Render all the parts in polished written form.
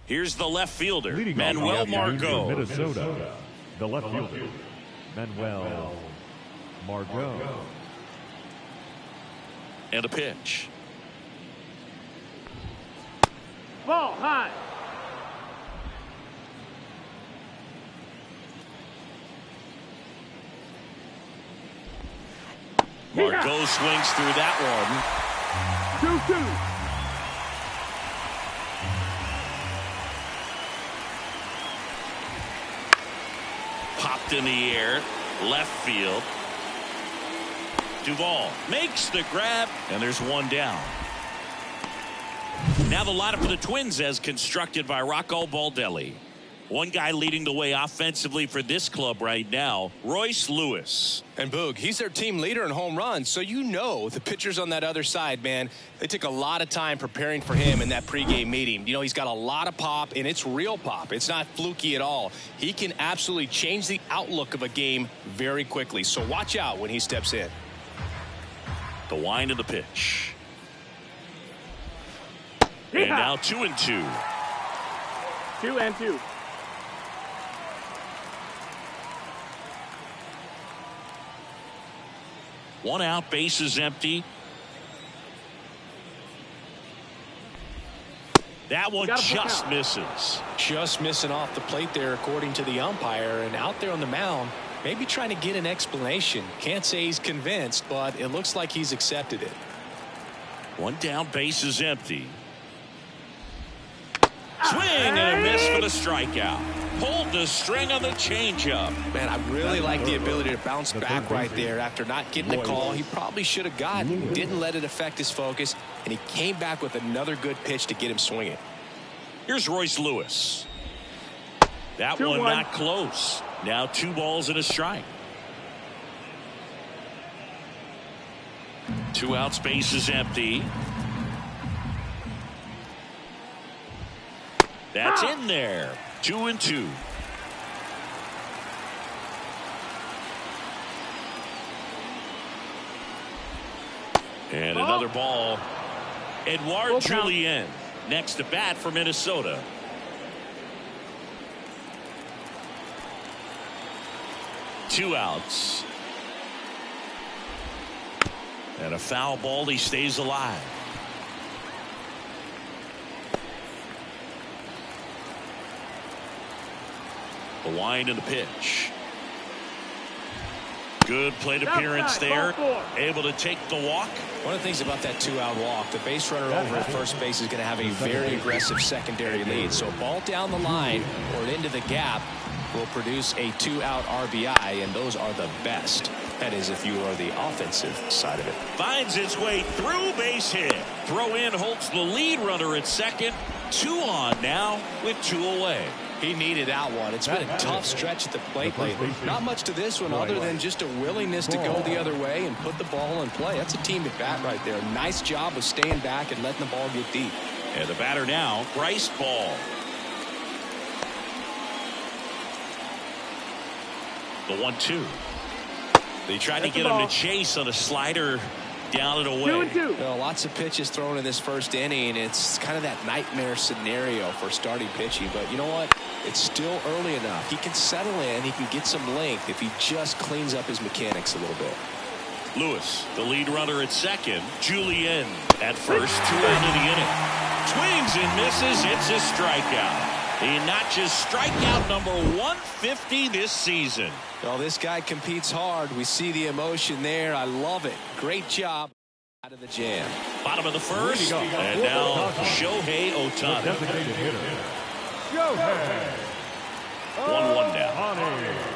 Here's the left fielder, Manuel Margot. Minnesota, the left fielder, Manuel Margot. And a pitch. Ball high. Margot swings through that one. 2-2. Popped in the air, left field. Duvall makes the grab, and there's one down. Now the lineup for the Twins as constructed by Rocco Baldelli. One guy leading the way offensively for this club right now, Royce Lewis. And Boog, he's their team leader in home runs, so you know the pitchers on that other side, man, they took a lot of time preparing for him in that pregame meeting. You know, he's got a lot of pop, and it's real pop. It's not fluky at all. He can absolutely change the outlook of a game very quickly, so watch out when he steps in. The wind of the pitch. And now 2-2. 2-2. One out, bases empty. That one just misses. Just missing off the plate there, according to the umpire. And out there on the mound, maybe trying to get an explanation. Can't say he's convinced, but it looks like he's accepted it. One down, bases empty. Swing and a miss for the strikeout. Pulled the string on the changeup. Man, I really like the ability to bounce back right there after not getting the call he probably should have gotten. Didn't let it affect his focus, and he came back with another good pitch to get him swinging. Here's Royce Lewis. That one not close. Now 2 balls and a strike. 2 outs, bases empty. That's in there. 2-2. And another ball. Edouard Julien next to bat for Minnesota. Two outs. And a foul ball. He stays alive. The wind and the pitch. Good plate appearance there. Able to take the walk. One of the things about that 2-out walk, the base runner over at first base is going to have a very aggressive secondary lead. So a ball down the line or into the gap will produce a 2-out RBI, and those are the best. That is, if you are the offensive side of it. Finds its way through, base hit. Throw in holds the lead runner at second. 2 on now with 2 away. He needed that one. It's been a tough stretch at the plate lately. Not much to this one other than just a willingness to go the other way and put the ball in play. That's a team at bat right there. Nice job of staying back and letting the ball get deep. And the batter now, Bryce Ball. The 1-2. They tried to get him to chase on a slider down and away. 2-2. Well, lots of pitches thrown in this first inning. It's kind of that nightmare scenario for starting pitching. But you know what? It's still early enough. He can settle in. He can get some length if he just cleans up his mechanics a little bit. Lewis, the lead runner at second. Julien at first. 2 out of the inning. Swings and misses. It's a strikeout. He notches strikeout number 150 this season. Well, this guy competes hard. We see the emotion there. I love it. Great job out of the jam. Bottom of the first. And now Shohei Ohtani. 1-1 down.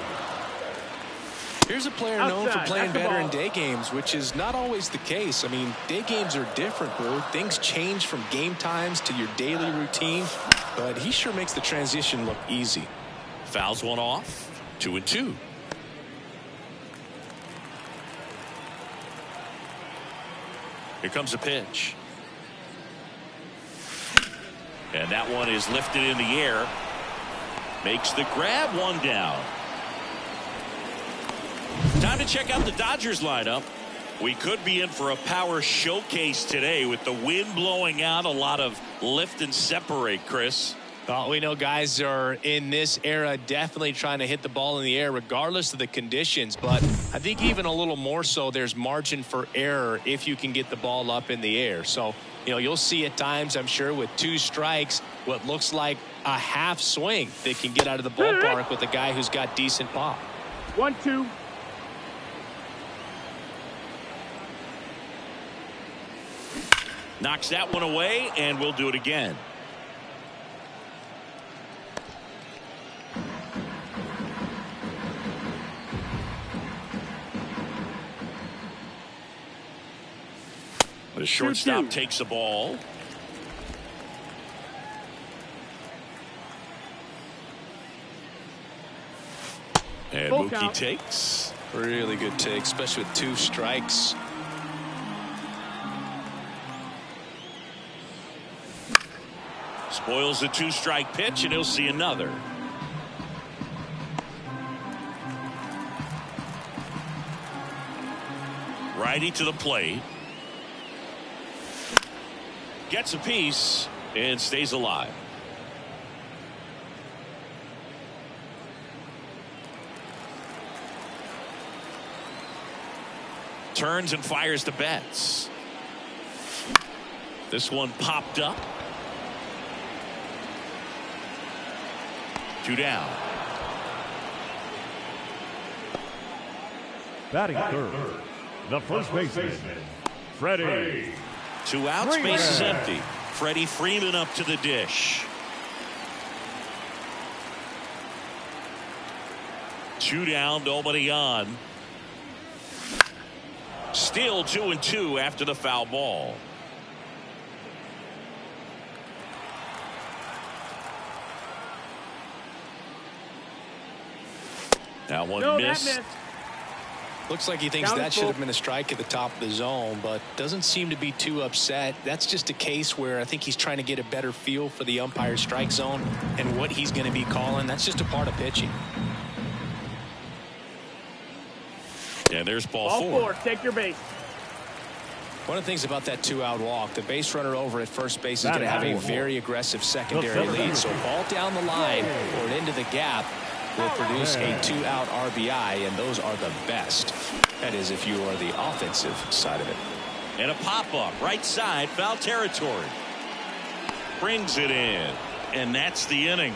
Here's a player known for playing better in day games, which is not always the case. I mean, day games are different, bro. Things change from game times to your daily routine, but he sure makes the transition look easy. Fouls one off. 2-2. Here comes a pitch. And that one is lifted in the air. Makes the grab, one down. Time to check out the Dodgers lineup. We could be in for a power showcase today with the wind blowing out, a lot of lift and separate, Chris. Well, we know guys are in this era definitely trying to hit the ball in the air regardless of the conditions, but I think even a little more so there's margin for error if you can get the ball up in the air. So, you know, you'll see at times, I'm sure, with 2 strikes, what looks like a half swing that can get out of the ballpark with a guy who's got decent pop. 1-2. Knocks that one away, and we'll do it again. The shortstop 2-2. takes the ball. And Full Mookie count. takes. Really good take, especially with 2 strikes. Spoils the 2-strike pitch, and he'll see another. Righty to the plate. Gets a piece and stays alive. Turns and fires the Betts. This one popped up. 2 down. Batting third, the first baseman, Freddie. 2 outs, base is empty. Freddie Freeman up to the dish. 2 down, nobody on. Still 2-2 after the foul ball. That one No, missed. that missed. Looks like he thinks Down that full. should have been a strike at the top of the zone, but doesn't seem to be too upset. That's just a case where I think he's trying to get a better feel for the umpire's strike zone and what he's going to be calling. That's just a part of pitching. And there's ball Ball 4. 4. Take your base. One of the things about that 2-out walk, the base runner over at first base is going to have a very aggressive secondary lead. So ball down the line or into the gap will produce a 2-out RBI, and those are the best. That is if you are the offensive side of it. And a pop-up right side, foul territory. Brings it in, and that's the inning.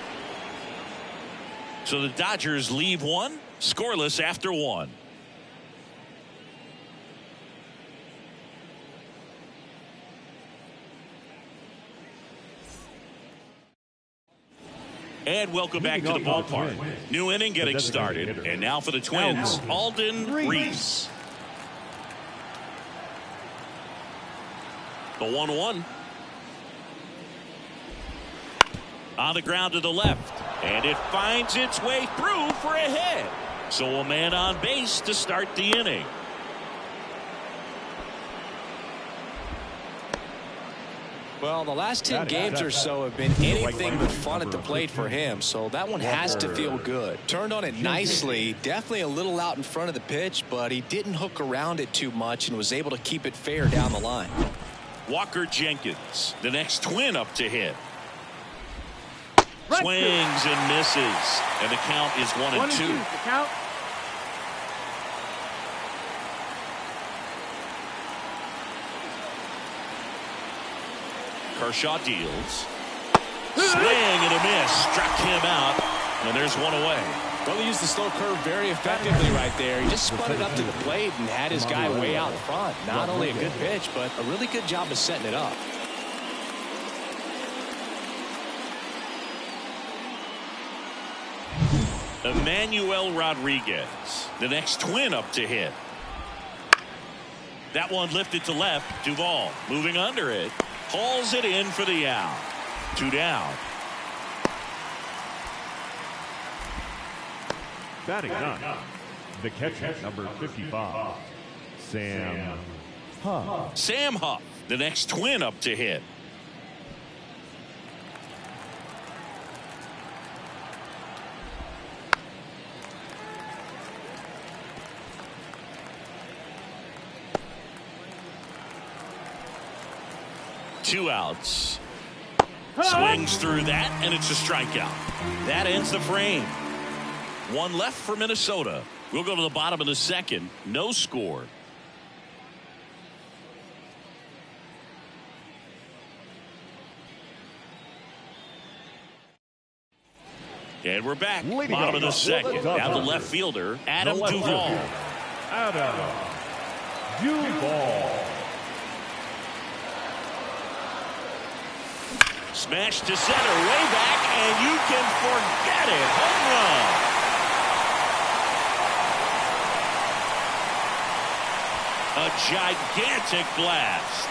So the Dodgers leave 1 scoreless after 1. And welcome back to the ballpark. New inning getting started. And now for the Twins, Alden Reese. The 1-1. On the ground to the left. And it finds its way through for a hit. So a man on base to start the inning. Well, the last 10 games or so have been anything but fun at the plate for him, so that one has to feel good. Turned on it nicely, definitely a little out in front of the pitch, but he didn't hook around it too much and was able to keep it fair down the line. Walker Jenkins, the next Twin up to hit. Right Swings and misses, and the count is 1-2. The count. Kershaw deals. Swing and a miss. Struck him out. And there's one away. Well, he used the slow curve very effectively right there. He just spun it up to the plate and had his guy way out in front. Not only a good pitch, but a really good job of setting it up. Emmanuel Rodriguez, the next Twin up to hit. That one lifted to left. Duvall moving under it. Hauls it in for the out. 2 down. Batting 9, the catcher, number 55, Sam Sam Huff, the next twin up to hit. Two outs. Swings through that, and it's a strikeout. That ends the frame. One left for Minnesota. We'll go to the bottom of the second. No score. And we're back. Bottom of the second. Now the left fielder, Adam Duvall. Adam Duvall. Smash to center, way back, and you can forget it. Home run. A gigantic blast.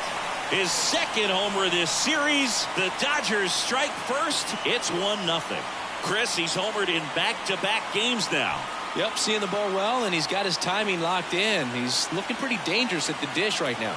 His second homer this series. The Dodgers strike first. It's 1-0. Chris, he's homered in back-to-back games now. Yep, seeing the ball well, and he's got his timing locked in. He's looking pretty dangerous at the dish right now.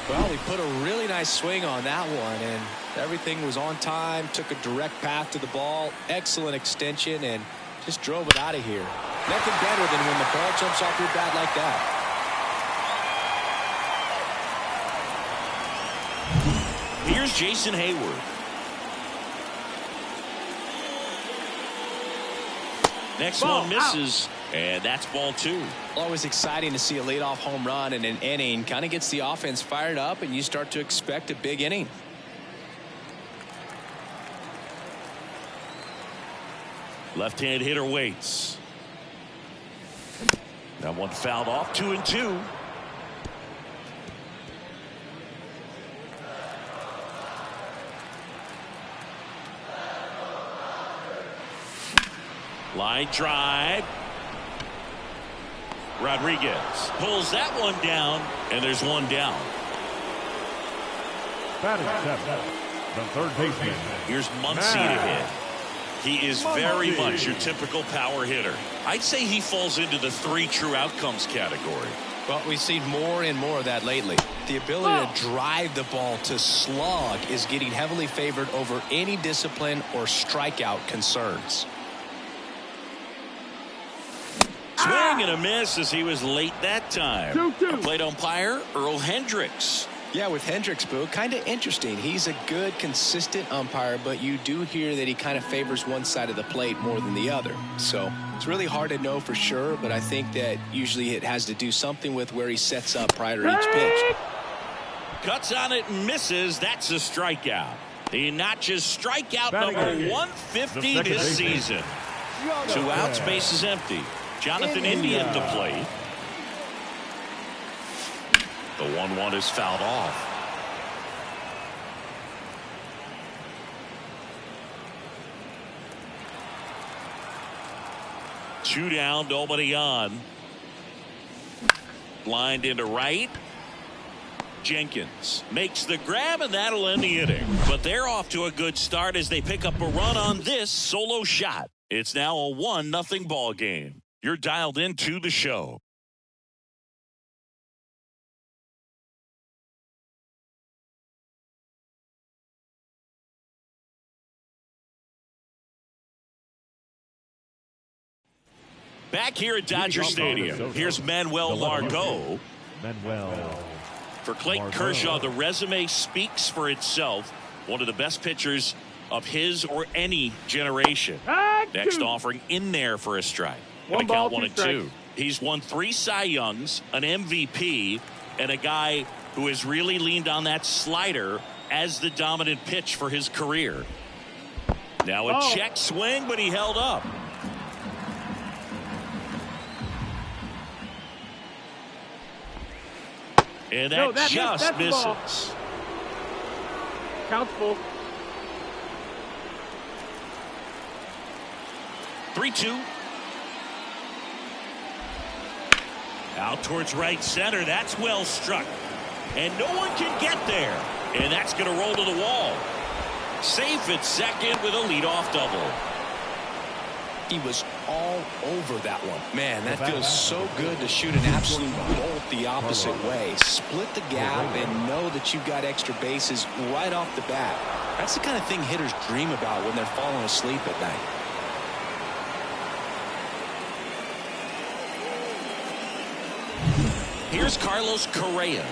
Well, he put a really nice swing on that one, and everything was on time, took a direct path to the ball, excellent extension, and just drove it out of here. Nothing better than when the ball jumps off your bat like that. Here's Jason Hayward. Next one misses, and that's ball 2. Always exciting to see a leadoff home run in an inning. Kind of gets the offense fired up, and you start to expect a big inning. Left-hand hitter waits. That one fouled off. 2-2. Line drive. Rodriguez pulls that one down, and there's one down. Batting seven, the third baseman. Here's Muncy to hit. He is very much your typical power hitter. I'd say he falls into the 3 true outcomes category. Well, we've seen more and more of that lately. The ability to drive the ball to slug is getting heavily favored over any discipline or strikeout concerns. Swing and a miss as he was late that time. 2-2. Plate umpire, Earl Hendricks. Yeah, with Hendricks, Boo, kind of interesting. He's a good, consistent umpire, but you do hear that he kind of favors one side of the plate more than the other. So it's really hard to know for sure, but I think that usually it has to do something with where he sets up prior to each pitch. Cuts on it and misses. That's a strikeout. He notches strikeout number 150 this season. 2 outs, base is empty. Jonathan India at the plate. The 1-1 is fouled off. Two down, nobody on. Lined into right. Jenkins makes the grab, and that'll end the inning. But they're off to a good start as they pick up a run on this solo shot. It's now a 1-0 ball game. You're dialed into the show. Back here at Dodger Stadium, here's Manuel Margot. For Clayton Kershaw, the resume speaks for itself. One of the best pitchers of his or any generation. Next offering in there for a strike. One ball, 1-2. He's won 3 Cy Youngs, an MVP, and a guy who has really leaned on that slider as the dominant pitch for his career. Now a check swing, but he held up. And that just misses. Counts full. 3-2. Out towards right center. That's well struck. And no one can get there. And that's going to roll to the wall. Safe at second with a leadoff double. He was all over that one. Man, that feels so good to shoot an absolute bolt the opposite way. Split the gap and know that you've got extra bases right off the bat. That's the kind of thing hitters dream about when they're falling asleep at night. Here's Carlos Correa.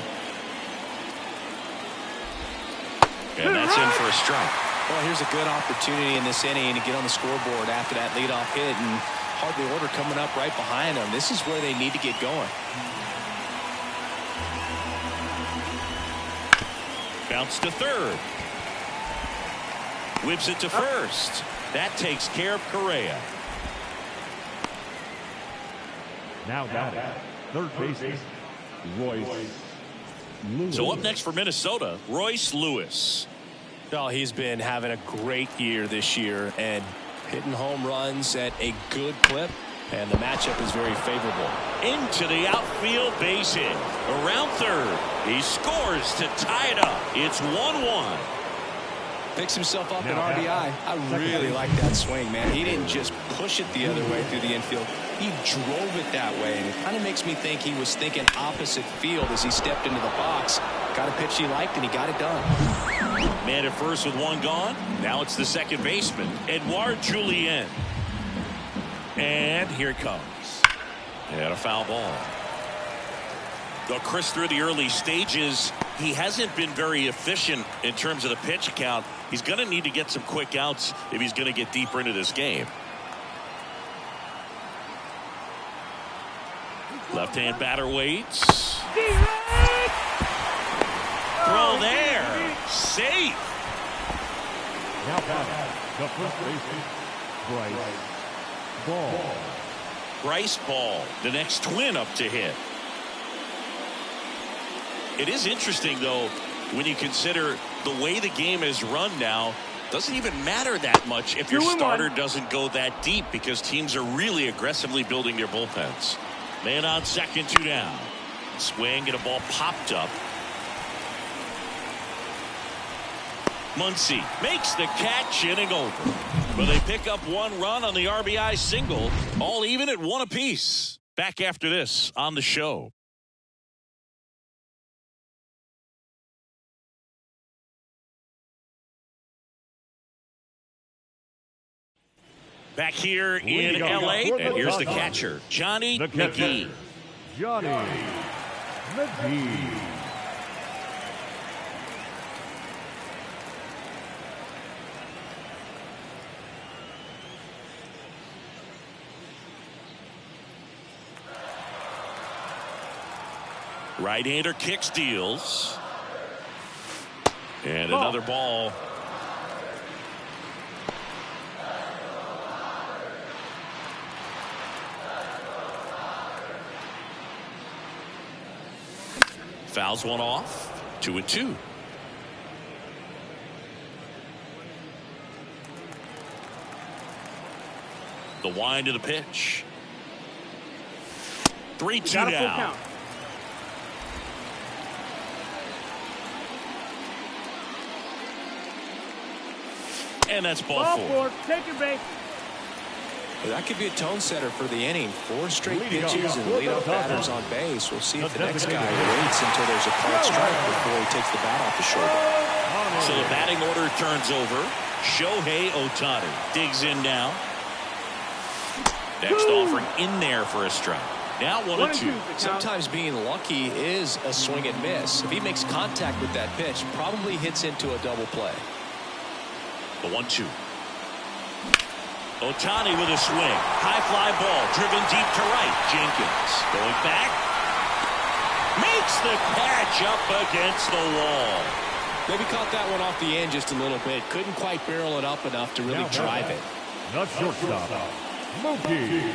And that's in for a strike. Well, here's a good opportunity in this inning to get on the scoreboard after that leadoff hit, and hardly order coming up right behind them. This is where they need to get going. Bounce to third. Whips it to first. That takes care of Correa. Now batting, third baseman, Royce Lewis. So up next for Minnesota, Royce Lewis. Well, he's been having a great year this year and hitting home runs at a good clip, and the matchup is very favorable. Into the outfield, base hit. Around third. He scores to tie it up. It's 1-1. Picks himself up an RBI. I really like that swing, man. He didn't just push it the other way through the infield. He drove it that way, and it kind of makes me think he was thinking opposite field as he stepped into the box. Got a pitch he liked, and he got it done. Man at first with one gone. Now it's the second baseman, Edouard Julien. And here it comes. And a foul ball. Though Chris, through the early stages, he hasn't been very efficient in terms of the pitch count. He's going to need to get some quick outs if he's going to get deeper into this game. Left-hand batter waits. Throw there. Safe. Now batting, the first baseman, Bryce Ball. Bryce Ball, the next twin up to hit. It is interesting, though, when you consider the way the game is run now. Doesn't even matter that much if your starter doesn't go that deep, because teams are really aggressively building their bullpens. Man on second, 2 down. Swing and a ball popped up. Muncy makes the catch, inning over. But they pick up 1 run on the RBI single, all even at 1 apiece. Back after this on the show. Back here in L.A., and here's the catcher, Johnny McGee. Johnny McGee. Right-hander kicks, deals. And another ball. Fouls one off. 2-2. The wind of the pitch. 3-2 down. And that's ball 4. Take your base. That could be a tone setter for the inning. 4 straight pitches and leadoff batters on base. We'll see if the next guy waits until there's a called strike before he takes the bat off the shoulder. So the batting order turns over. Shohei Ohtani digs in now. Next offering in there for a strike. Now 1-2. Sometimes being lucky is a swing and miss. If he makes contact with that pitch, probably hits into a double play. The 1-2. Ohtani with a swing. High fly ball driven deep to right. Jenkins going back. Makes the catch up against the wall. Maybe caught that one off the end just a little bit. Couldn't quite barrel it up enough to really drive it. The shortstop, Mookie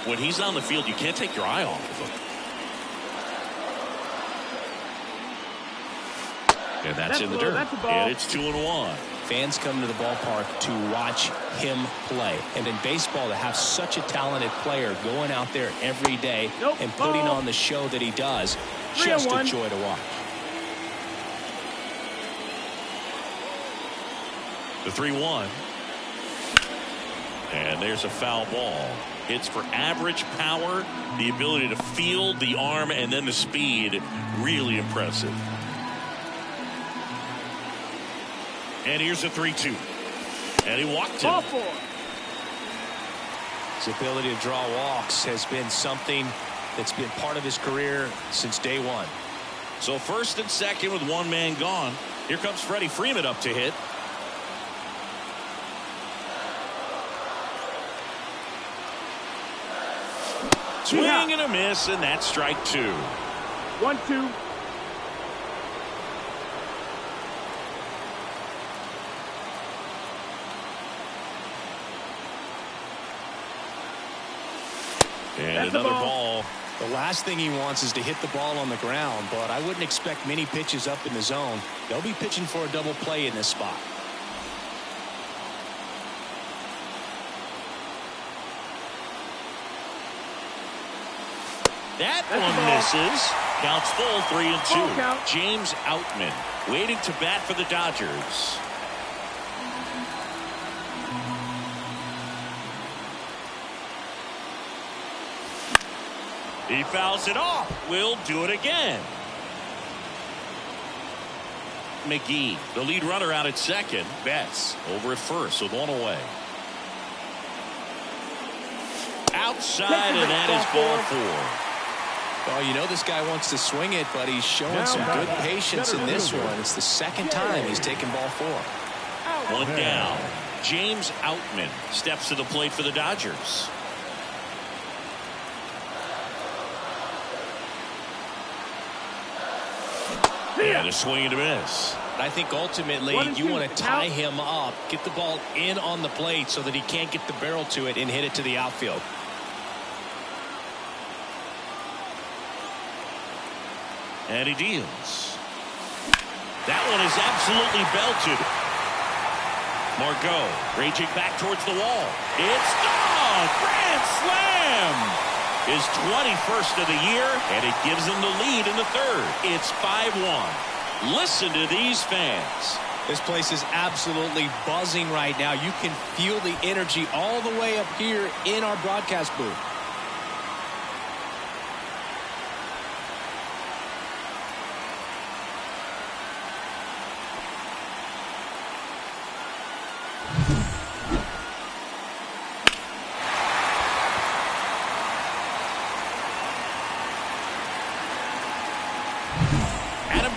When he's on the field, you can't take your eye off of him. And that's in the dirt. And it's 2-1. Fans come to the ballpark to watch him play. And in baseball, to have such a talented player going out there every day and putting on the show that he does, just a joy to watch. The 3-1. And there's a foul ball. Hits for average power, the ability to field, the arm, and then the speed. Really impressive. And here's a 3-2. And he walked him. His ability to draw walks has been something that's been part of his career since day one. So first and second with one man gone. Here comes Freddie Freeman up to hit. Swing and a miss, and that's strike 2. 1-2. And another ball. The last thing he wants is to hit the ball on the ground, but I wouldn't expect many pitches up in the zone. They'll be pitching for a double play in this spot. That one misses. Counts full, 3-2. James Outman waiting to bat for the Dodgers. He fouls it off. We'll do it again. McGee, the lead runner, out at second. Betts over at first with one away. Outside, and that is ball 4. Well, you know this guy wants to swing it, but he's showing some good patience in this one. It's the second time he's taken ball 4. One down. James Outman steps to the plate for the Dodgers. And a swing and a miss. I think ultimately you want to tie him up, get the ball in on the plate so that he can't get the barrel to it and hit it to the outfield. And he deals. That one is absolutely belted. Margot raging back towards the wall. It's gone! Grand slam! His 21st of the year, and it gives him the lead in the third. It's 5-1. Listen to these fans. This place is absolutely buzzing right now. You can feel the energy all the way up here in our broadcast booth.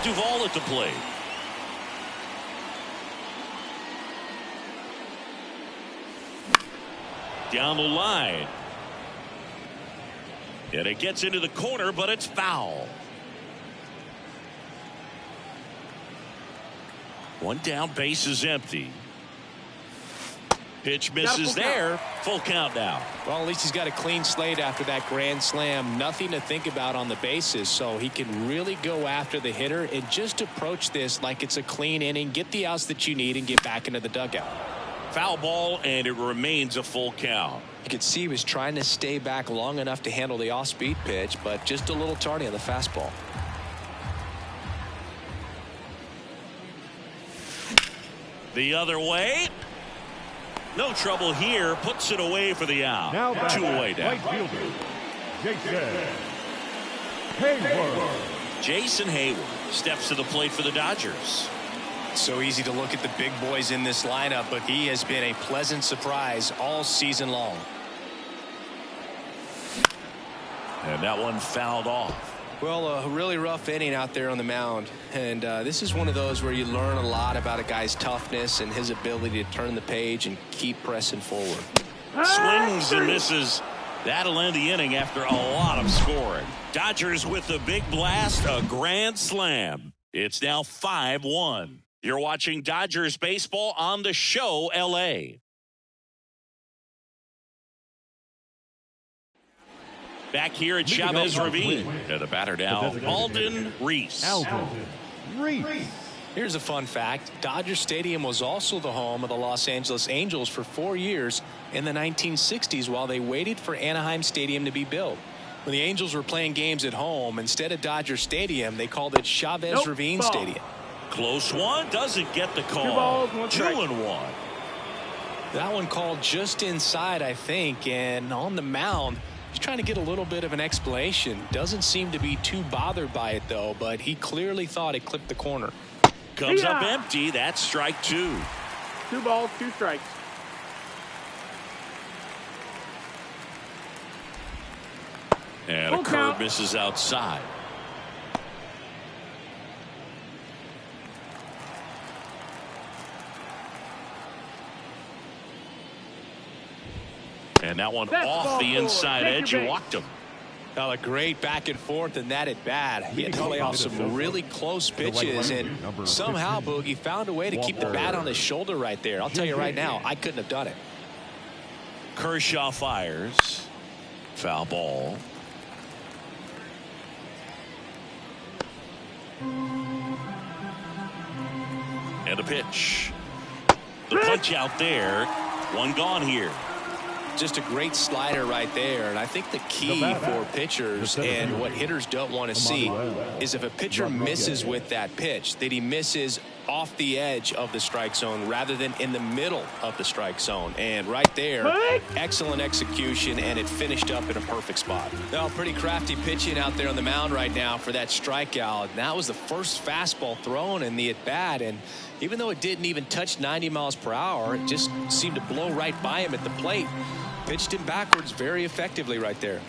Duvall at the plate. Down the line. And it gets into the corner, but it's foul. One down, base is empty. Pitch misses there. Full count now. Well, at least he's got a clean slate after that grand slam. Nothing to think about on the bases, so he can really go after the hitter and just approach this like it's a clean inning, get the outs that you need, and get back into the dugout. Foul ball, and it remains a full count. You could see he was trying to stay back long enough to handle the off-speed pitch, but just a little tardy on the fastball. The other way. No trouble here. Puts it away for the out. Now 2 away down. Right fielder, Hayward. Jason Hayward steps to the plate for the Dodgers. So easy to look at the big boys in this lineup, but he has been a pleasant surprise all season long. And that one fouled off. Well, a really rough inning out there on the mound, and this is one of those where you learn a lot about a guy's toughness and his ability to turn the page and keep pressing forward. Swings and misses. That'll end the inning after a lot of scoring. Dodgers with the big blast, a grand slam. It's now 5-1. You're watching Dodgers baseball on the show, LA. back here at Chavez Ravine. And the batter now, Alden Reese. Alden Reese. Here's a fun fact. Dodger Stadium was also the home of the Los Angeles Angels for 4 years in the 1960s while they waited for Anaheim Stadium to be built. When the Angels were playing games at home, instead of Dodger Stadium, they called it Chavez Ravine Stadium. Close one, doesn't get the call. 2 balls, 1 strike. 2-1. That one called just inside, I think, and on the mound, he's trying to get a little bit of an explanation. Doesn't seem to be too bothered by it, though, but he clearly thought it clipped the corner. Comes up empty. That's strike 2. 2 balls, 2 strikes. And a Full curve count. misses outside. And that one That's off ball the 4. inside Take edge. your You base. walked him. Well, a great back and forth, and that at bat. He had to lay off some really close pitches, and somehow Boogie found a way to keep the bat on his shoulder right there. I'll tell you right now, I couldn't have done it. Kershaw fires. Foul ball. And a pitch. The punch out there. One gone here. Just a great slider right there, and I think the key for pitchers and what hitters don't want to see is if a pitcher misses with that pitch, that he misses off the edge of the strike zone rather than in the middle of the strike zone. And right there, excellent execution, and it finished up in a perfect spot. Now, pretty crafty pitching out there on the mound right now for that strikeout. And that was the first fastball thrown in the at-bat, and even though it didn't even touch 90 miles per hour, it just seemed to blow right by him at the plate. Pitched him backwards very effectively right there.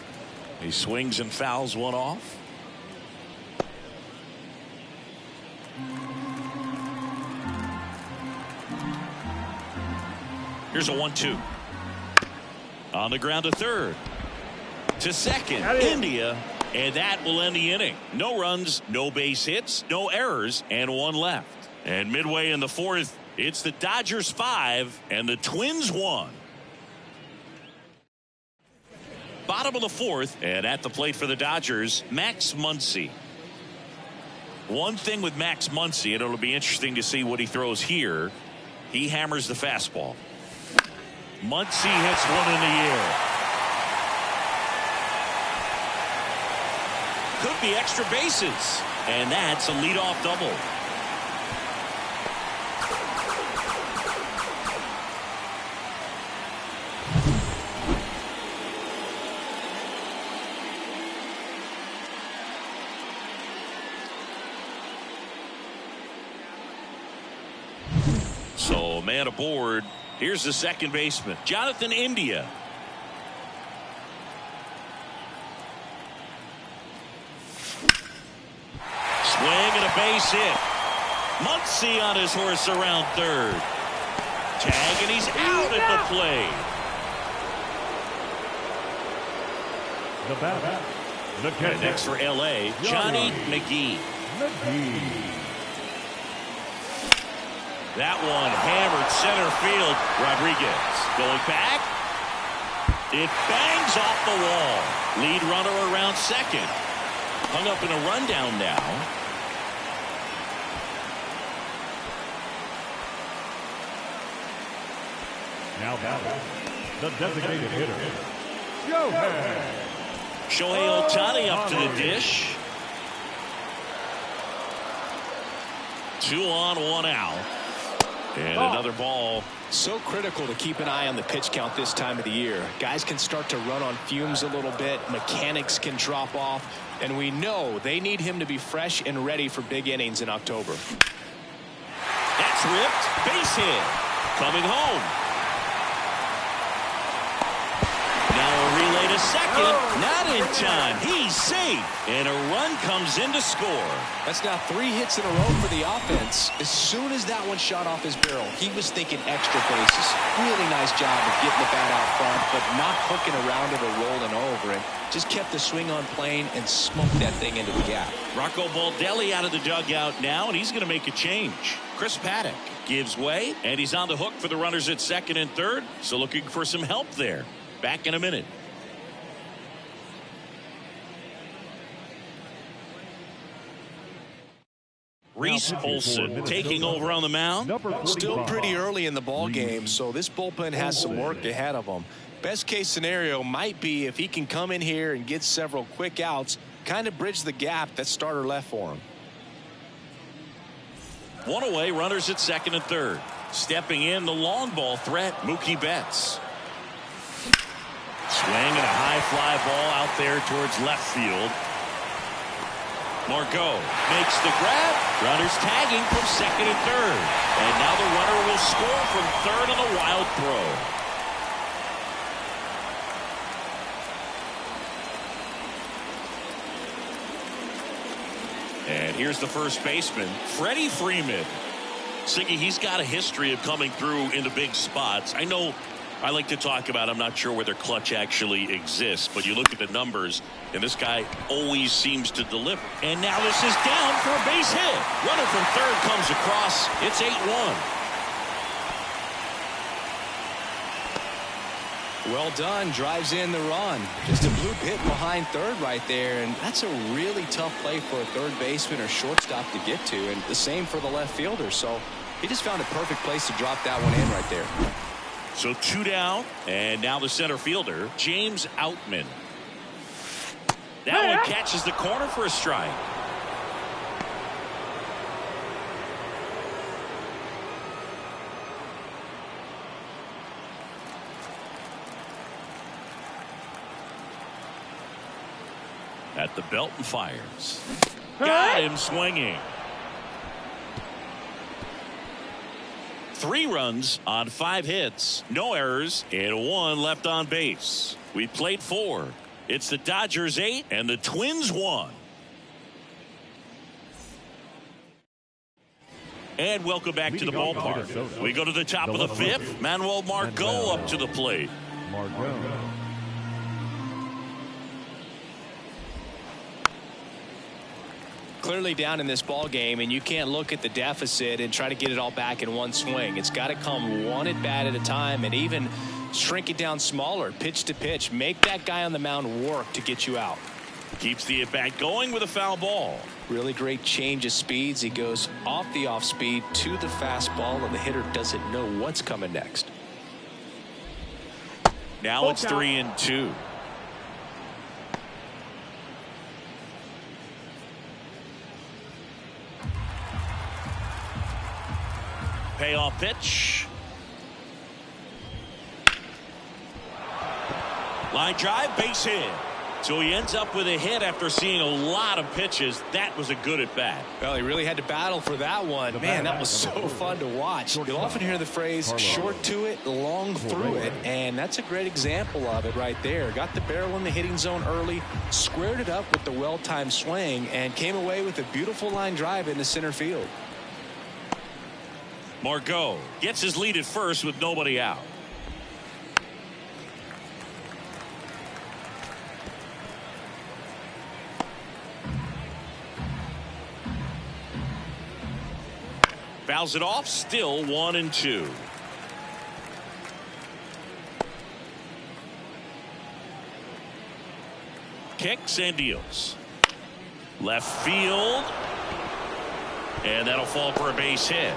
He swings and fouls one off. Here's a 1-2. On the ground to third. To second. India. And that will end the inning. No runs, no base hits, no errors, and one left. And midway in the fourth, it's the Dodgers 5 and the Twins 1. Bottom of the fourth, and at the plate for the Dodgers, Max Muncy. One thing with Max Muncy, and it'll be interesting to see what he throws here. He hammers the fastball. Muncy hits one in the air. Could be extra bases, and that's a leadoff double. So, man aboard. Here's the second baseman, Jonathan India. Swing and a base hit. Muncy on his horse around third. Tag, and he's out at the plate. The bat. The And catcher. next for L.A., Johnny McGee. McGee. That one hammered center field. Rodriguez going back. It bangs off the wall. Lead runner around second. Hung up in a rundown now. Now batting. The designated hitter. Shohei Ohtani up to the dish. 2 on, 1 out. And another ball. So critical to keep an eye on the pitch count this time of the year. Guys can start to run on fumes a little bit. Mechanics can drop off. And we know they need him to be fresh and ready for big innings in October. That's ripped. Base hit. Coming home. Now a relay to second. Not in time. He's safe. And a run comes in to score. That's now 3 hits in a row for the offense. As soon as that one shot off his barrel, he was thinking extra bases. Really nice job of getting the bat out front, but not hooking around it or rolling over it. Just kept the swing on plane and smoked that thing into the gap. Rocco Baldelli out of the dugout now, and he's going to make a change. Chris Paddock gives way, and he's on the hook for the runners at second and third. So looking for some help there. Back in a minute. Reese Olson taking over on the mound. Still pretty early in the ball game, so this bullpen has some work ahead of them. Best case scenario might be if he can come in here and get several quick outs, kind of bridge the gap that starter left for him. One away, runners at second and third. Stepping in, the long ball threat, Mookie Betts. Swing and a high fly ball out there towards left field. Margot makes the grab. Runners tagging from second and third. And now the runner will score from third on the wild throw. And here's the first baseman, Freddie Freeman. Siggy, he's got a history of coming through into big spots. I know I like to talk about, I'm not sure whether clutch actually exists, but you look at the numbers, and this guy always seems to deliver. And now this is down for a base hit. Runner from third comes across. It's 8-1. Well done, drives in the run. Just a bloop hit behind third right there, and that's a really tough play for a third baseman or shortstop to get to, and the same for the left fielder. So he just found a perfect place to drop that one in right there. So 2 down, and now the center fielder, James Outman. That one catches the corner for a strike. At the belt and fires. Got him swinging. 3 runs on 5 hits, no errors, and 1 left on base. We played 4. It's the Dodgers 8 and the Twins 1. And welcome back to the ballpark. We go to the top of the 5th. Manuel Margot up to the plate. Clearly down in this ball game, and you can't look at the deficit and try to get it all back in one swing. It's got to come one at bat at a time, and even shrink it down smaller, pitch to pitch. Make that guy on the mound work to get you out. Keeps the at bat going with a foul ball. Really great change of speeds. He goes off the off speed to the fastball, and the hitter doesn't know what's coming next. Now it's 3-2. Payoff pitch. Line drive, base hit. So he ends up with a hit after seeing a lot of pitches. That was a good at bat. Well, he really had to battle for that one. Man, that was so fun to watch. You'll often hear the phrase short to it, long through it, and that's a great example of it right there. Got the barrel in the hitting zone early, squared it up with the well-timed swing, and came away with a beautiful line drive into center field. Margot gets his lead at first with nobody out. Fouls it off, still 1-2. Kicks and deals. Left field. And that'll fall for a base hit.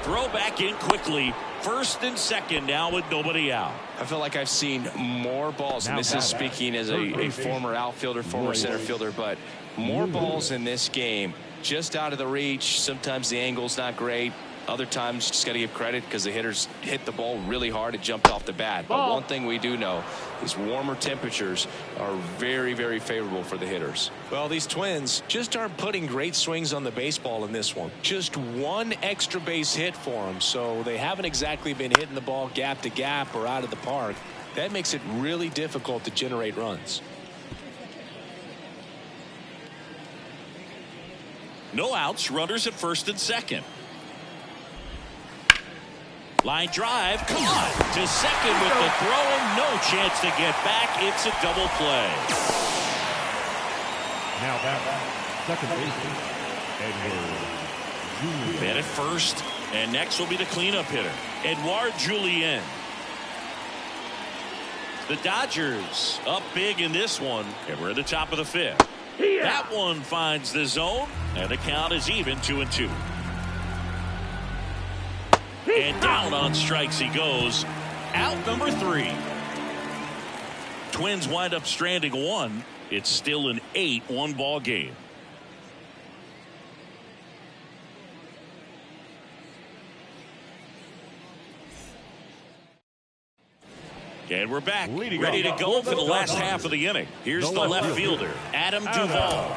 Throw back in quickly. First and second now with nobody out. I feel like I've seen more balls, and this is speaking as a former outfielder, former center fielder, but more balls in this game just out of the reach. Sometimes the angle's not great. Other times, just got to give credit because the hitters hit the ball really hard. It jumped off the bat. But one thing we do know is warmer temperatures are very, very favorable for the hitters. Well, these Twins just aren't putting great swings on the baseball in this one. Just one extra base hit for them. So they haven't exactly been hitting the ball gap to gap or out of the park. That makes it really difficult to generate runs. No outs, runners at first and second. Line drive, caught to second with the throw and no chance to get back. It's a double play. Now back, second baseman, Edward Julien. Man at first, and next will be the cleanup hitter, Edouard Julien. The Dodgers up big in this one, and we're at the top of the 5th. That one finds the zone, and the count is even 2-2. And down on strikes he goes. Out number 3. Twins wind up stranding 1. It's still an 8-1 ball game. And we're back, ready to go for the last half of the inning. Here's the left fielder, Adam Duvall.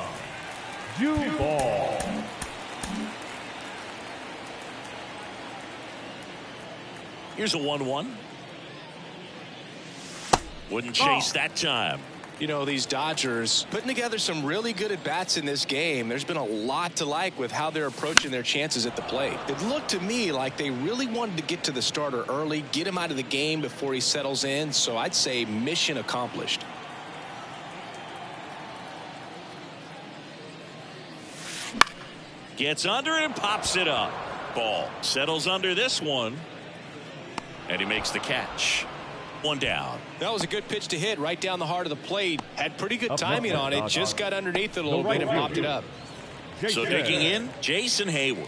Here's a 1-1. Wouldn't chase that time. You know, these Dodgers putting together some really good at-bats in this game. There's been a lot to like with how they're approaching their chances at the plate. It looked to me like they really wanted to get to the starter early, get him out of the game before he settles in. So I'd say mission accomplished. Gets under it and pops it up. Ball settles under this one. And he makes the catch. 1 down. That was a good pitch to hit right down the heart of the plate. Had pretty good timing on it. Just got underneath it a little bit and popped it up. So digging in, Jason Hayward.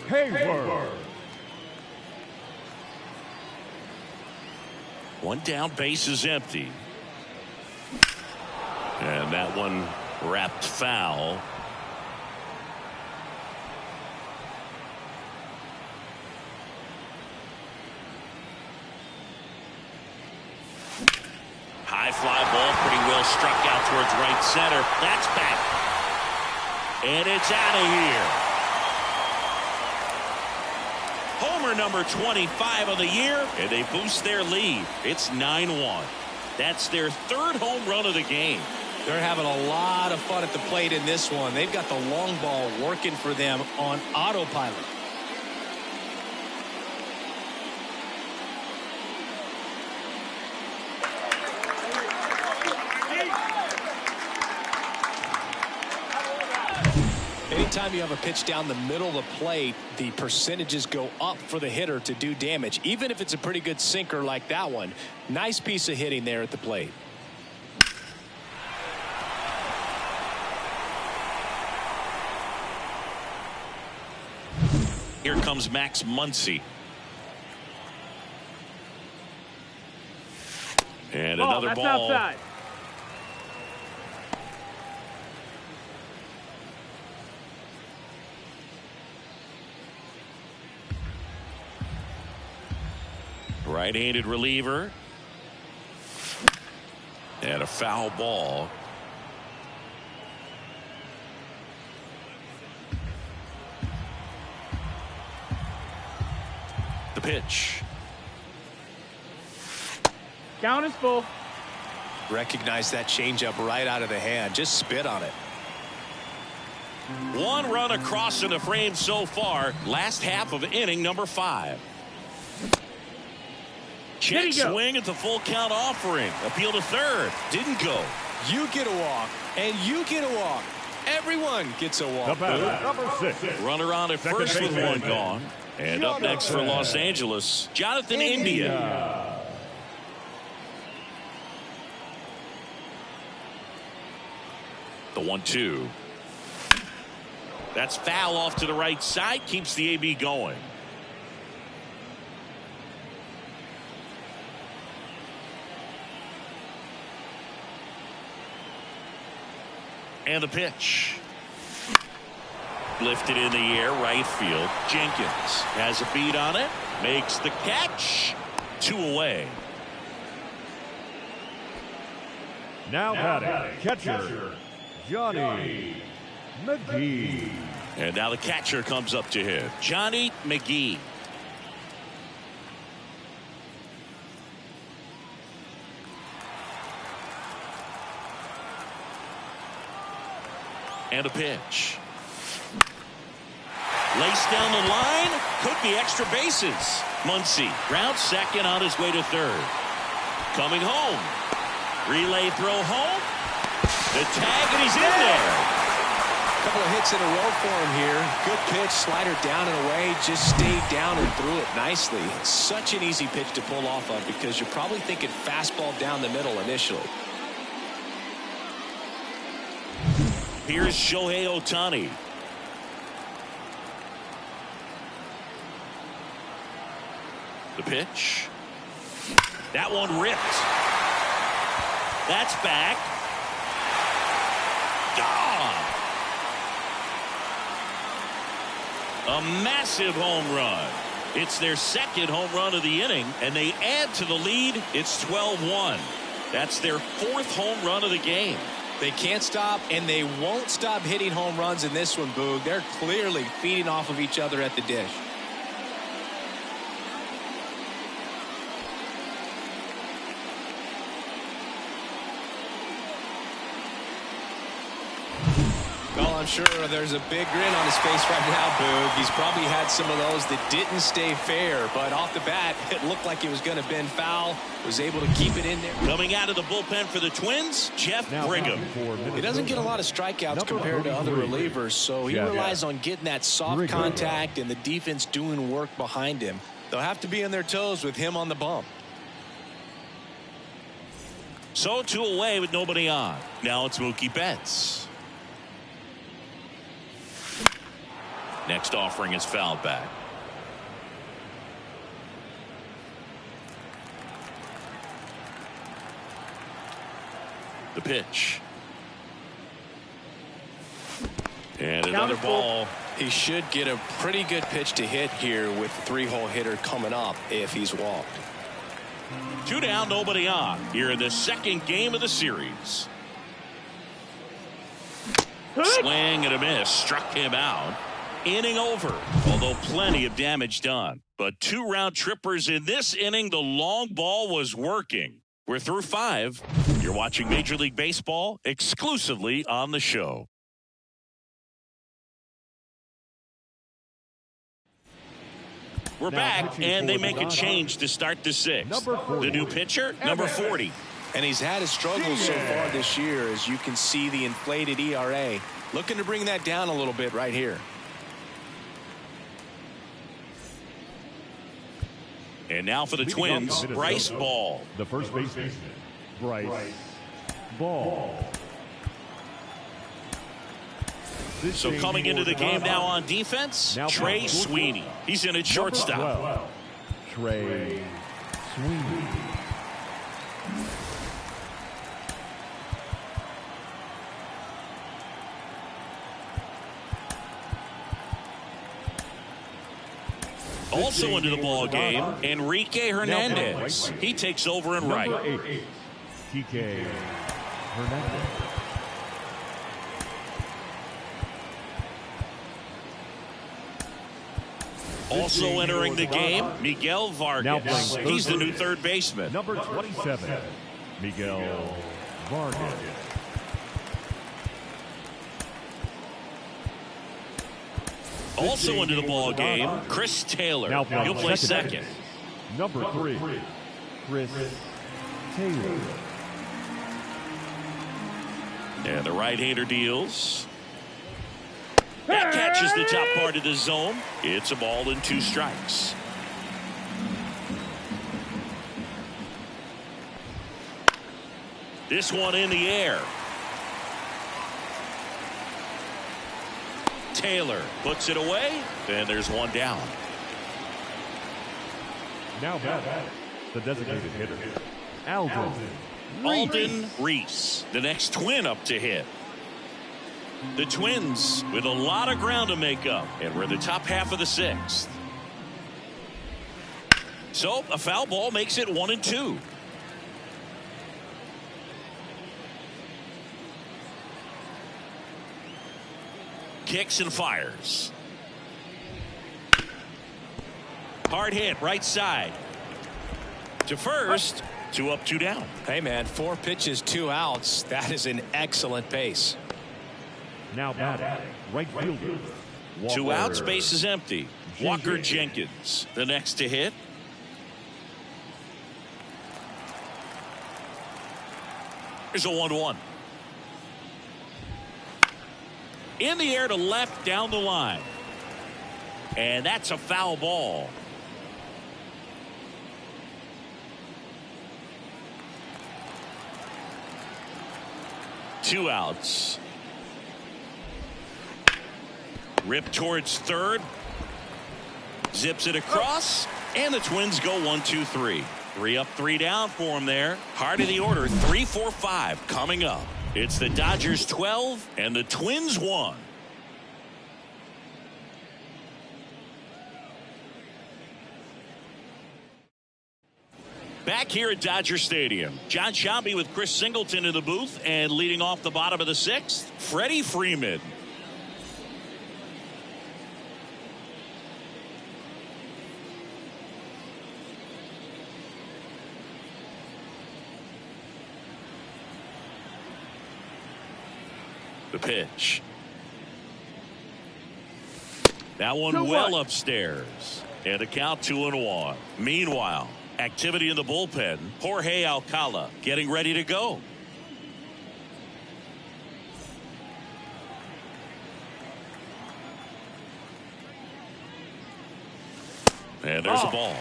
One down, base is empty. And that one wrapped foul. High fly ball, pretty well struck out towards right center. That's back. And it's out of here. Homer number 25 of the year, and they boost their lead. It's 9-1. That's their 3rd home run of the game. They're having a lot of fun at the plate in this one. They've got the long ball working for them on autopilot. Anytime you have a pitch down the middle of the plate, the percentages go up for the hitter to do damage, even if it's a pretty good sinker like that one. Nice piece of hitting there at the plate. Here comes Max Muncy. And another that's ball. Outside. Right-handed reliever. And a foul ball. The pitch. Count is full. Recognize that changeup right out of the hand. Just spit on it. 1 run across in the frame so far. Last half of inning number 5. Check swing at the full count offering. Appeal to third. Didn't go. You get a walk, and you get a walk. Everyone gets a walk. Number 6. Runner on at first with 1 gone. And up next for Los Angeles, Jonathan India. The 1-2. That's foul off to the right side. Keeps the AB going. And the pitch. Lifted in the air, right field. Jenkins has a beat on it. Makes the catch. 2 away. Now batting, catcher, Johnny McGee. And now the catcher comes up to him. Johnny McGee. And a pitch. Laced down the line. Could be extra bases. Muncy rounds second on his way to third. Coming home. Relay throw home. The tag, and he's in there. A couple of hits in a row for him here. Good pitch, slider down and away. Just stayed down and threw it nicely. Such an easy pitch to pull off of because you're probably thinking fastball down the middle initially. Here's Shohei Ohtani. The pitch. That one ripped. That's back. Gone. A massive home run. It's their second home run of the inning, and they add to the lead. It's 12-1. That's their fourth home run of the game. They can't stop, and they won't stop hitting home runs in this one, Boog. They're clearly feeding off of each other at the dish. Well, I'm sure there's a big grin on his face right now, Boog. He's probably had some of those that didn't stay fair, but off the bat, it looked like it was going to bend foul. Was able to keep it in there. Coming out of the bullpen for the Twins, Jeff Brigham. He doesn't get a lot of strikeouts compared to other relievers, so he relies on getting that soft contact and the defense doing work behind him. They'll have to be on their toes with him on the bump. So 2 away with nobody on. Now it's Mookie Betts. Next offering is fouled back. The pitch. And another ball. He should get a pretty good pitch to hit here with the 3-hole hitter coming up if he's walked. 2 down, nobody on. Here in the second game of the series. Swing and a miss. Struck him out. Inning over, although plenty of damage done. But 2 round trippers in this inning. The long ball was working. We're through 5. You're watching Major League Baseball exclusively on the show. We're back, and they make a change to start the 6th. The new pitcher, number 40. And he's had his struggles so far this year, as you can see the inflated ERA. Looking to bring that down a little bit right here. And now for the Twins, Bryce Ball. The first baseman, Bryce Ball. So coming into the game now on defense, Trey Sweeney. He's in at shortstop. Trey Sweeney. Also into the ball game, Enrique Hernandez. He takes over in right. TK Hernandez. Also entering the game, Miguel Vargas. He's the new third baseman. Number 27, Miguel Vargas. Also into the ball game, Chris Taylor. He'll play second. Number 3, Chris Taylor. And the right-hander deals. That catches the top part of the zone. It's a ball and 2 strikes. This one in the air. Taylor puts it away, and there's 1 down. Now batting, the designated hitter, Alden Reese, the next Twin up to hit. The Twins with a lot of ground to make up, and we're in the top half of the 6th. So a foul ball makes it 1-2. Kicks and fires. Hard hit, right side. To first, 2 up, 2 down. Hey, man, 4 pitches, 2 outs. That is an excellent pace. Now batting, right fielder. 2 outs, base is empty. Walker Jenkins, the next to hit. Here's a 1-1. In the air to left down the line. And that's a foul ball. Two outs. Rip towards third. Zips it across. And the Twins go 1-2-3. 3 up, 3 down for him there. Heart of the order, 3, 4, 5 coming up. It's the Dodgers 12 and the Twins 1. Back here at Dodger Stadium, John Sciambi with Chris Singleton in the booth, and leading off the bottom of the 6th, Freddie Freeman. The pitch. That one well upstairs. And a count 2-1. Meanwhile, activity in the bullpen. Jorge Alcala getting ready to go. And there's a ball.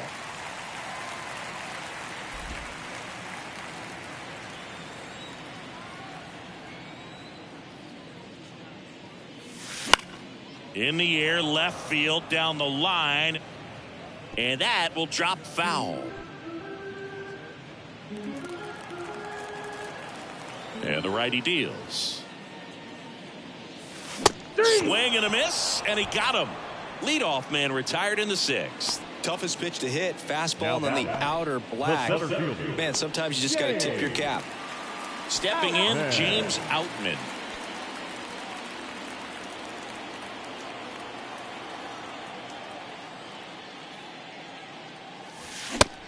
In the air, left field, down the line, and that will drop foul. And the righty deals. Swing and a miss, and he got him. Leadoff man retired in the 6th. Toughest pitch to hit, fastball on the outer black. Man, sometimes you just got to tip your cap. Stepping in, James Outman.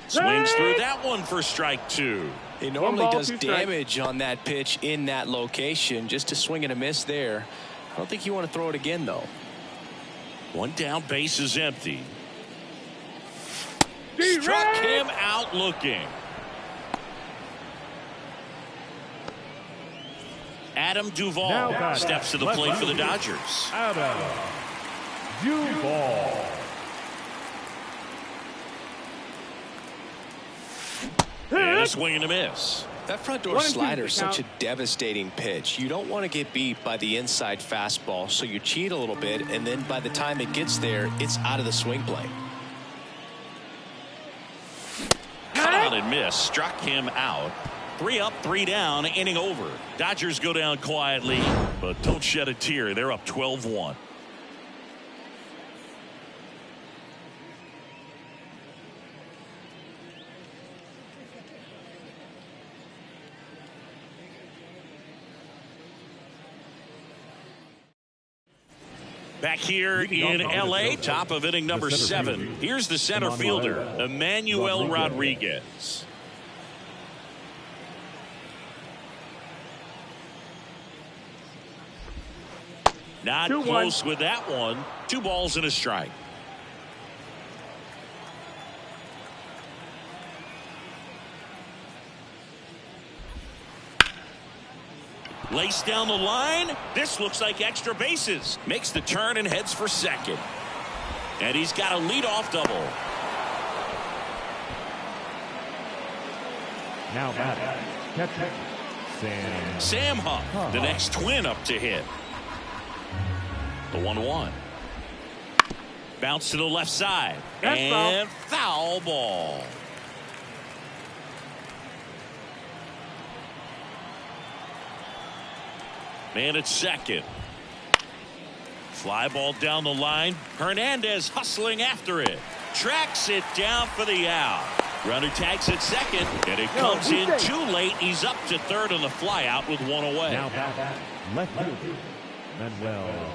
Swings through that one for strike 2. He normally does damage on that pitch in that location. Just to swing and a miss there. I don't think you want to throw it again, though. One down, base is empty. Struck him out looking. Adam Duvall steps to the plate for the Dodgers. Adam Duvall. And a swing and a miss. That front door slider is such a devastating pitch. You don't want to get beat by the inside fastball, so you cheat a little bit, and then by the time it gets there, it's out of the swing plane. Cut out and miss. Struck him out. 3 up, 3 down, inning over. Dodgers go down quietly, but don't shed a tear. They're up 12-1. Back here in L.A., top of inning number 7. Here's the center fielder, Emmanuel Rodriguez. Not close with that one. 2 balls and a strike. Laced down the line. This looks like extra bases. Makes the turn and heads for second. And he's got a leadoff double. Now batting, catcher Sam Huff, the next Twin up to hit. The 1-1. Bounce to the left side. And foul ball. Man at second. Fly ball down the line. Hernandez hustling after it. Tracks it down for the out. Runner tags at second, and it comes in too late. He's up to third on the fly out with 1 away. Now left fielder Manuel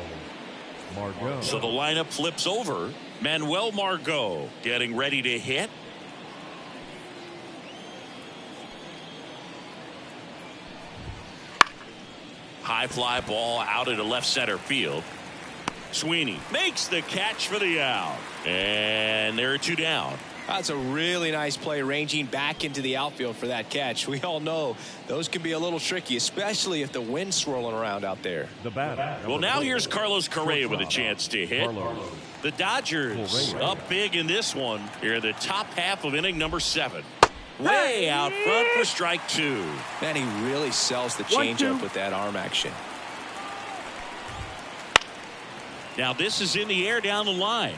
Margot. So the lineup flips over. Manuel Margot getting ready to hit. High fly ball out into left center field. Sweeney makes the catch for the out. And there are 2 down. That's a really nice play, ranging back into the outfield for that catch. We all know those can be a little tricky, especially if the wind's swirling around out there. Well, now here's Carlos Correa with a chance to hit. The Dodgers up big in this one here in the top half of inning number 7. Way out front for strike 2. Man, he really sells the changeup with that arm action. Now this is in the air down the line.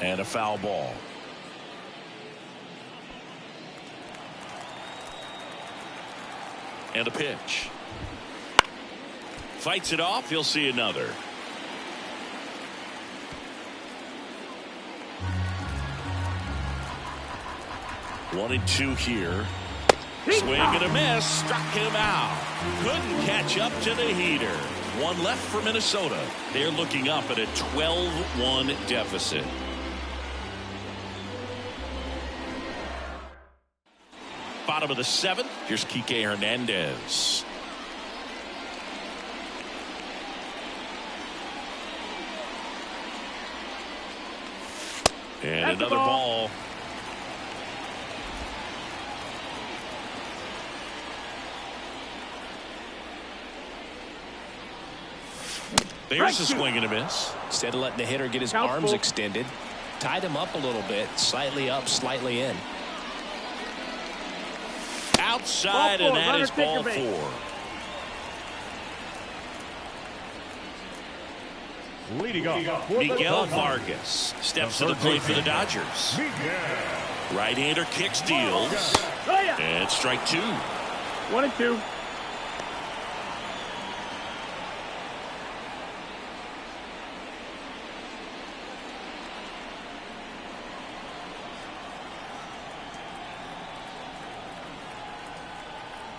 And a foul ball. And a pitch. Fights it off. He'll see another. One and two here. Swing and a miss. Struck him out. Couldn't catch up to the heater. One left for Minnesota. They're looking up at a 12-1 deficit. Bottom of the seventh. Here's Kike Hernandez. And That's another ball. There's a swing and a miss. Instead of letting the hitter get his Count arms full. extended, tied him up a little bit, slightly up, slightly in. Outside, Ball and four. that Runner is take ball your base. 4. Leading off. for the Miguel Dodgers. Vargas steps to the plate for the Dodgers. Miguel. Right-hander kicks, deals, Oh, yeah. and strike two. 1 and 2.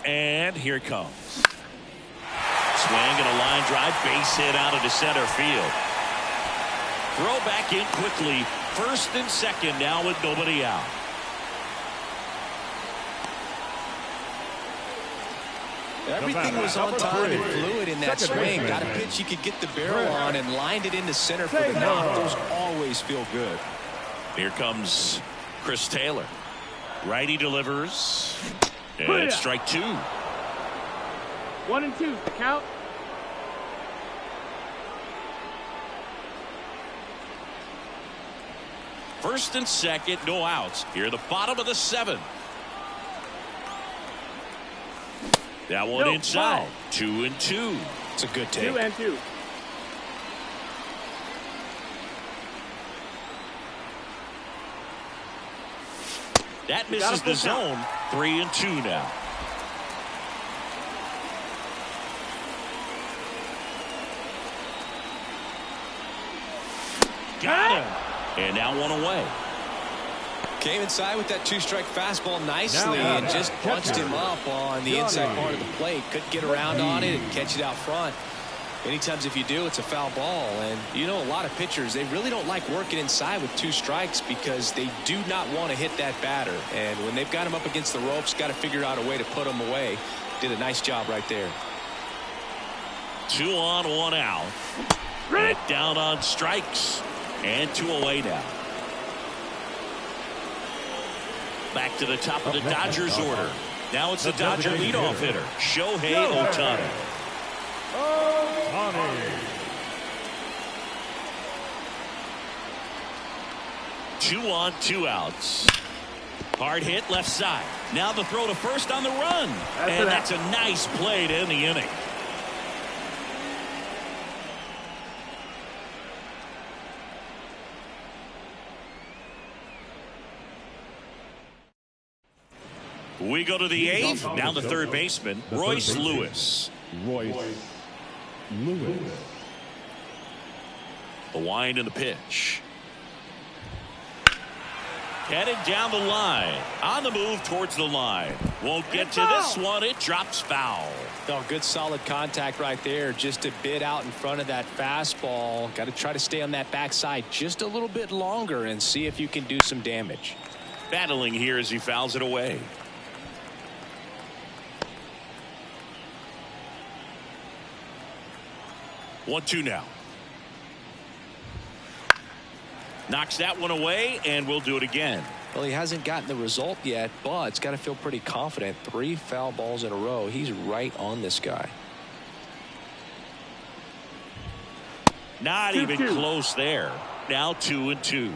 And here it comes. Swing and a line drive, base hit out into center field. Throw back in quickly. First and second now with nobody out. Everything was on time and fluid in that swing. Got a pitch he could get the barrel on and lined it into center for the knock. Those always feel good. Here comes Chris Taylor. Righty delivers. And strike two. 1 and 2. The count. First and second, no outs. Here, the bottom of the seventh. That one No, inside. ball. 2 and 2. It's a good take. 2 and 2. That misses the full count. zone. 3 and 2 now. Got him. And now one away. Came inside with that two-strike fastball nicely Now, and just punched him up on the inside part of the plate. Couldn't get around on it and catch it out front. Many times if you do, it's a foul ball. And you know, a lot of pitchers, they really don't like working inside with two strikes because they do not want to hit that batter. And when they've got him up against the ropes, got to figure out a way to put him away. Did a nice job right there. 2 on, 1 out. And down on strikes. And 2 away now. Back to the top of the Dodgers order. Now it's the Dodger leadoff hitter, Shohei Ohtani. 2 on, 2 outs. Hard hit left side. Now the throw to first on the run. And that's a nice play to end the inning. We go to the eighth. Now the third baseman, Royce Lewis. Royce Lewis. The wind and the pitch. Headed down the line. On the move towards the line. Won't get to this one. It drops foul. Oh, good solid contact right there. Just a bit out in front of that fastball. Got to try to stay on that backside just a little bit longer and see if you can do some damage. Battling here as he fouls it away. One, two now. Knocks that one away, and we'll do it again. Well, he hasn't gotten the result yet, but it's got to feel pretty confident. 3 foul balls in a row. He's right on this guy. Not even close there. Now 2 and 2.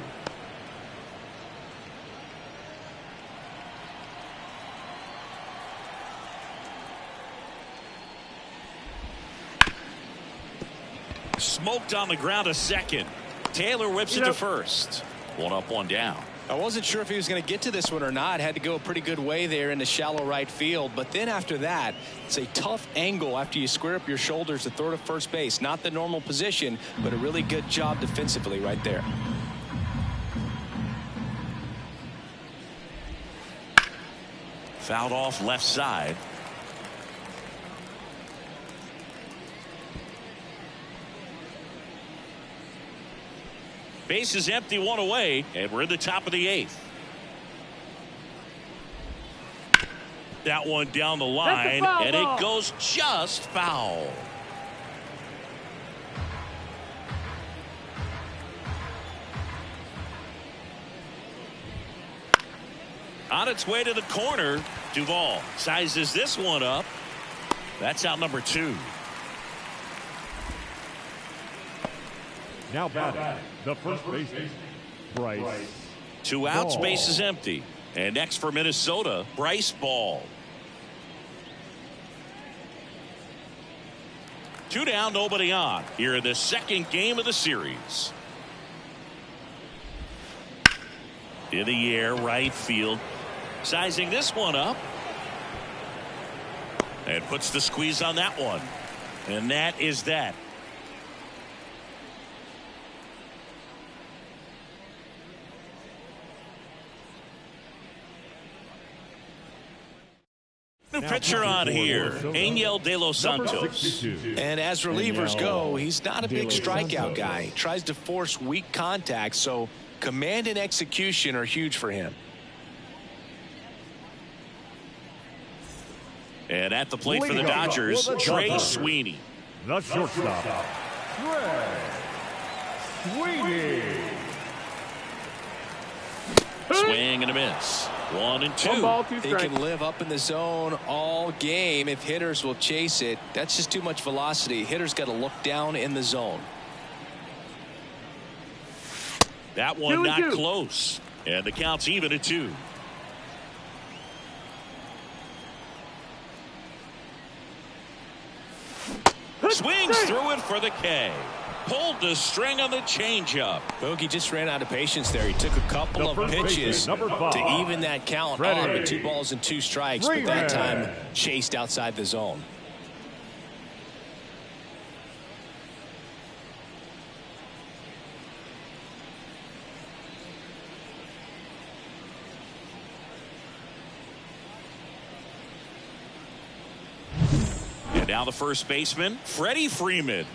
smoked on the ground to second. Taylor whips it to first. 1 up, 1 down. I wasn't sure if he was going to get to this one or not. Had to go a pretty good way there in the shallow right field. But then after that, it's a tough angle after you square up your shoulders to throw to first base. Not the normal position, but a really good job defensively right there. Fouled off left side. Base is empty, 1 away, and we're in the top of the 8th. That one down the line, and it goes just foul. On its way to the corner, Duvall sizes this one up. That's out number 2. Now batting, the first baseman, Bryce. 2 outs, Ball. base is empty. And next for Minnesota, Bryce Ball. 2 down, nobody on. Here in the second game of the series. In the air, right field. Sizing this one up. And puts the squeeze on that one. And that is that. New pitcher on here, Angel De Los Santos. And as relievers go, he's not a big strikeout guy. He tries to force weak contact, so command and execution are huge for him. And at the plate for the Dodgers, Trey Sweeney. The shortstop, Trey Sweeney. Swing and a miss. 1 and 2. 1 ball, 2 He strikes. can live up in the zone all game if hitters will chase it. That's just too much velocity. Hitters got to look down in the zone. That one 2 and not 2. close. And the count's even at 2. Swings through it for the K. Pulled the string on the changeup. Bogey just ran out of patience there. He took a couple of pitches to even that count on with 2 balls and 2 strikes, but that time chased outside the zone. And now the first baseman, Freddie Freeman.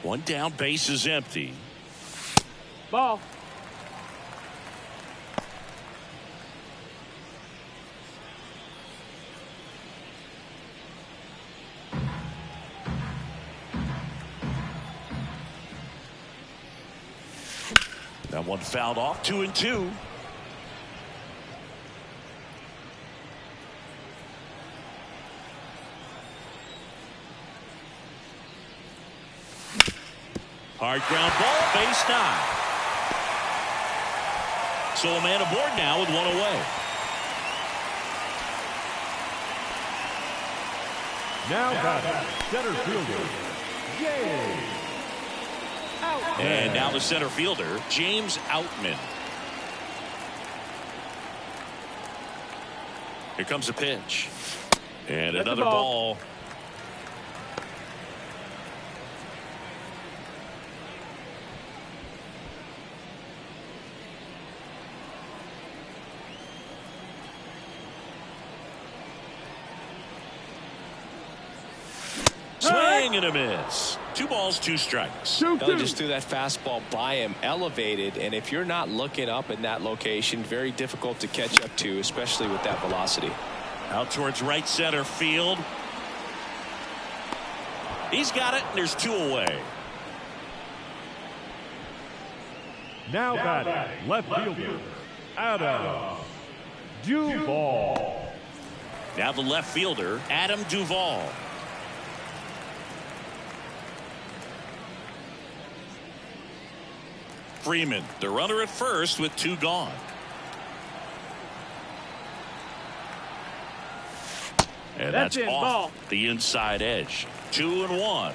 1 down, base is empty. Ball. That one fouled off. 2 and 2. Hard ground ball, base knock. So a man aboard now with 1 away. Now batting, center fielder, James Outman. And now the center fielder, James Outman. Here comes a pitch. And That's another the ball. ball. Swing and a miss. 2 balls, 2 strikes. 2-2. Just threw that fastball by him, elevated, and if you're not looking up in that location, very difficult to catch up to, especially with that velocity. Out towards right center field. He's got it, and there's 2 away. Now batting, left fielder, Adam Duvall. Now the left fielder, Adam Duvall. Freeman, the runner at first with 2 gone. And that's in, off ball. the inside edge. 2 and 1.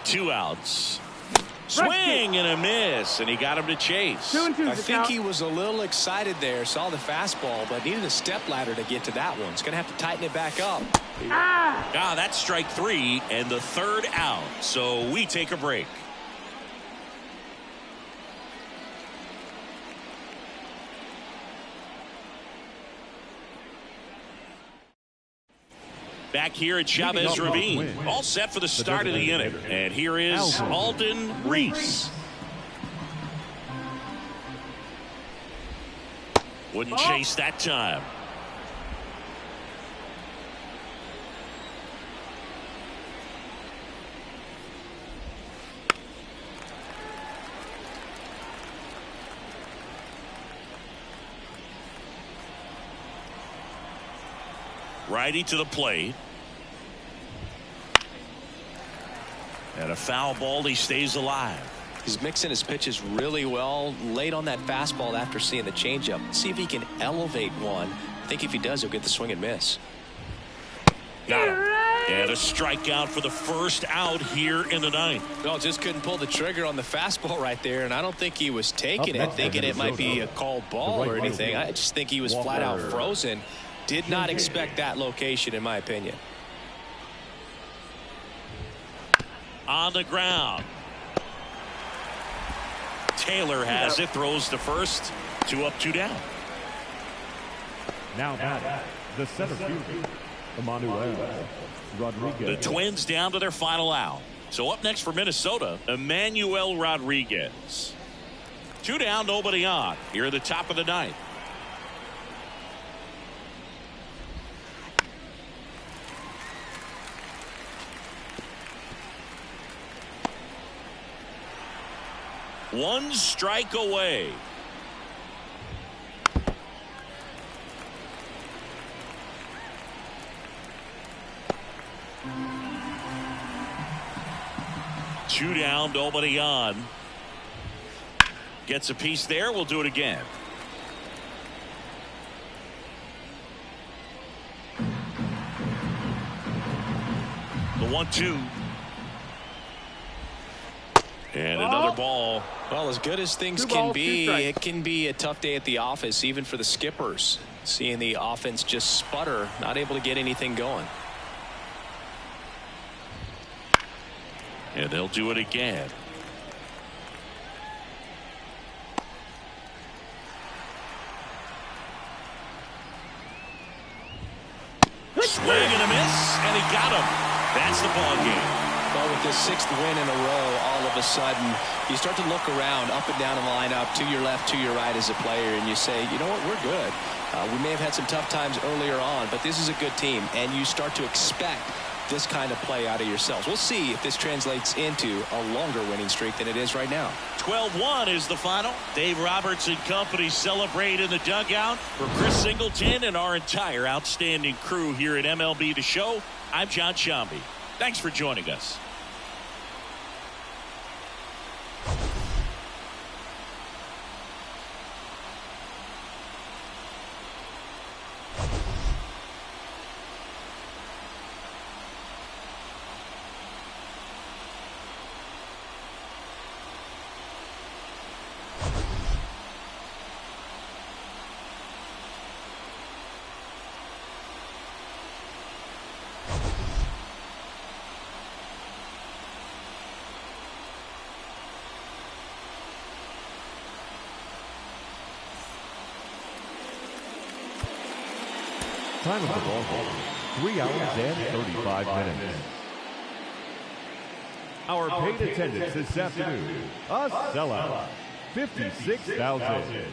2 outs. Swing and a miss, and he got him to chase. 2-2. I think he was a little excited there, saw the fastball, but needed a step ladder to get to that one. He's going to have to tighten it back up. That's strike 3 and the 3rd out. So we take a break. Back here at Chavez Ravine, all set for the start of the inning. And here is Alden Reese. Wouldn't chase that time. Righty to the plate. And a foul ball. He stays alive. He's mixing his pitches really well. Late on that fastball after seeing the changeup. See if he can elevate one. I think if he does, he'll get the swing and miss. Got him. And a strikeout for the 1st out here in the 9th. No, just couldn't pull the trigger on the fastball right there, and I don't think he was taking it, thinking it might be a called ball or anything. I just think he was flat out frozen. Did not expect that location, in my opinion. On the ground. Taylor has it, throws to first. 2 up, 2 down. Now batting, the center fielder, Emmanuel Rodriguez. The Twins down to their final out. So up next for Minnesota, Emmanuel Rodriguez. 2 down, nobody on. Here at the top of the 9th. One strike away. Two down, nobody on. Gets a piece there. We'll do it again. The 1-2. And another ball. Well, as good as things can be, it can be a tough day at the office, even for the skippers. Seeing the offense just sputter, not able to get anything going. And they'll do it again. Swing and a miss, and he got him. That's the ball game. Well, with this 6th win in a row, all of a sudden, you start to look around, up and down the lineup, to your left, to your right as a player, and you say, you know what, we're good. We may have had some tough times earlier on, but this is a good team, and you start to expect this kind of play out of yourselves. We'll see if this translates into a longer winning streak than it is right now. 12-1 is the final. Dave Roberts and company celebrate in the dugout. For Chris Singleton and our entire outstanding crew here at MLB The Show, I'm John Shambi. Thanks for joining us. Time of the ball game, 3 hours and 35 minutes. Our paid attendance this afternoon, a sellout, 56,000.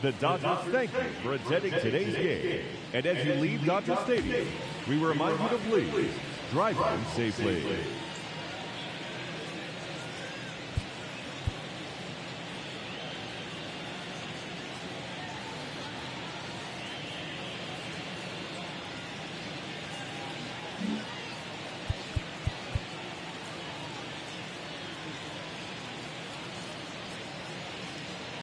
The Dodgers thank you for attending today's game. And as you leave Dodger Stadium, we remind you to please drive home safely.